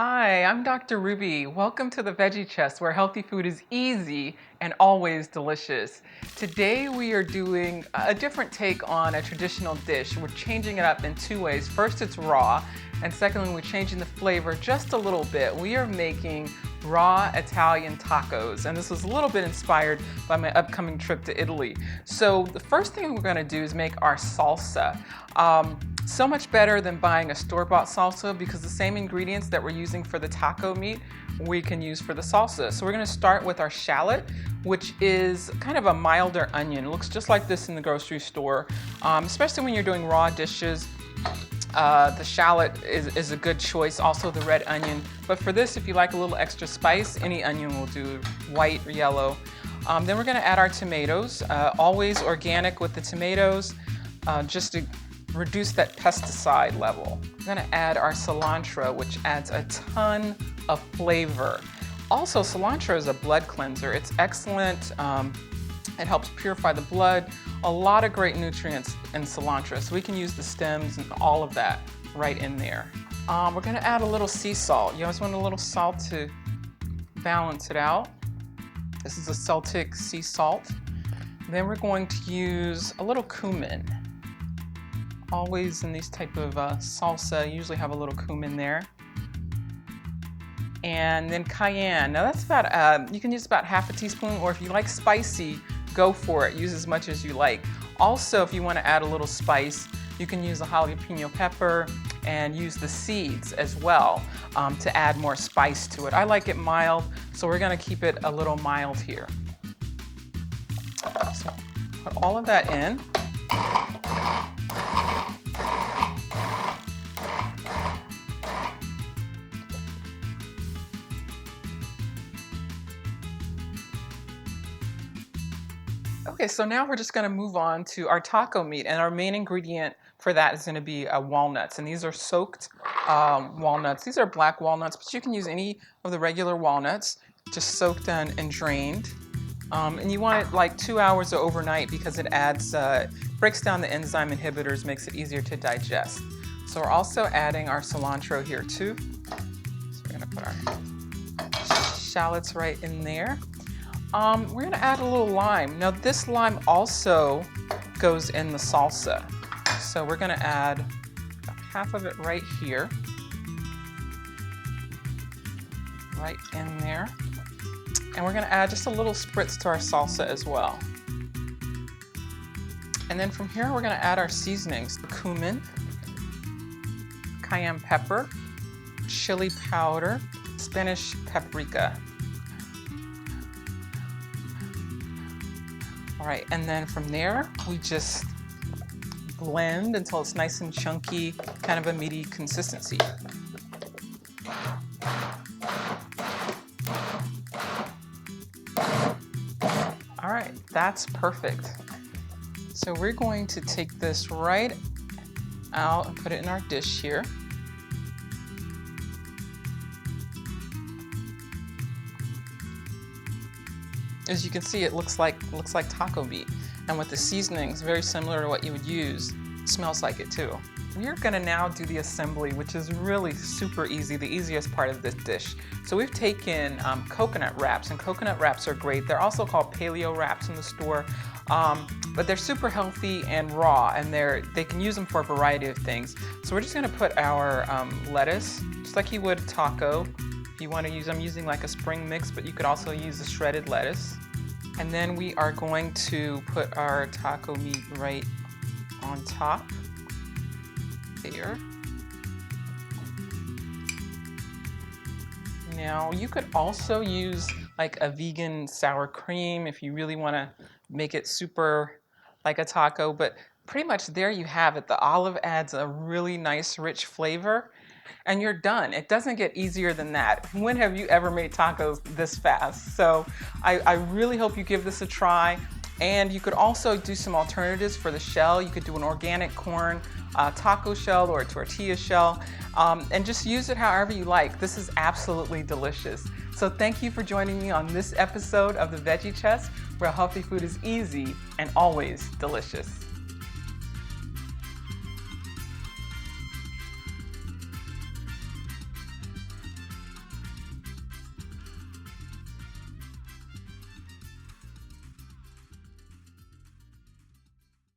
Hi, I'm Dr. Ruby. Welcome to the Veggie Chest, where healthy food is easy and always delicious. Today we are doing a different take on a traditional dish. We're changing it up in two ways. First, it's raw, and secondly, we're changing the flavor just a little bit. We are making raw Italian tacos, and this was a little bit inspired by my upcoming trip to Italy. So the first thing we're going to do is make our salsa. So much better than buying a store-bought salsa because the same ingredients that we're using for the taco meat we can use for the salsa. So we're going to start with our shallot, which is kind of a milder onion. It looks just like this in the grocery store, especially when you're doing raw dishes. The shallot is a good choice, also the red onion. But for this, if you like a little extra spice, any onion will do, white or yellow. Then we're going to add our tomatoes, always organic with the tomatoes, just to reduce that pesticide level. We're going to add our cilantro, which adds a ton of flavor. Also, cilantro is a blood cleanser. It's excellent. It helps purify the blood. A lot of great nutrients in cilantro, so we can use the stems and all of that right in there. We're going to add a little sea salt. You always want a little salt to balance it out. This is a Celtic sea salt. Then we're going to use a little cumin. Always in these type of salsa, you usually have a little cumin there. And then cayenne. Now that's about, you can use about half a teaspoon, or if you like spicy, go for it. Use as much as you like. Also, if you want to add a little spice, you can use a jalapeno pepper and use the seeds as well to add more spice to it. I like it mild, so we're going to keep it a little mild here. So put all of that in. Okay, so now we're just going to move on to our taco meat, and our main ingredient for that is going to be walnuts, and these are soaked walnuts. These are black walnuts, but you can use any of the regular walnuts, just soaked and drained. And you want it like 2 hours or overnight because it adds, breaks down the enzyme inhibitors, makes it easier to digest. So we're also adding our cilantro here too. So we're going to put our shallots right in there. We're going to add a little lime. Now this lime also goes in the salsa. So we're going to add half of it right here. Right in there. And we're going to add just a little spritz to our salsa as well. And then from here we're going to add our seasonings. The cumin, cayenne pepper, chili powder, Spanish paprika. All right, and then from there, we just blend until it's nice and chunky, kind of a meaty consistency. All right, that's perfect. So we're going to take this right out and put it in our dish here. As you can see, it looks like taco meat, and with the seasonings, very similar to what you would use. It smells like it too. We are going to now do the assembly, which is really super easy, the easiest part of this dish. So we've taken coconut wraps, and coconut wraps are great. They're also called paleo wraps in the store, but they're super healthy and raw, and they can use them for a variety of things. So we're just going to put our lettuce, just like you would a taco. If you want to use, I'm using like a spring mix, but you could also use the shredded lettuce. And then we are going to put our taco meat right on top here. Now you could also use like a vegan sour cream if you really want to make it super like a taco, but pretty much there you have it. The olive adds a really nice rich flavor. And you're done. It doesn't get easier than that. When have you ever made tacos this fast? So I really hope you give this a try. And you could also do some alternatives for the shell. You could do an organic corn taco shell or a tortilla shell, and just use it however you like. This is absolutely delicious. So thank you for joining me on this episode of the Veggie Chest, where healthy food is easy and always delicious.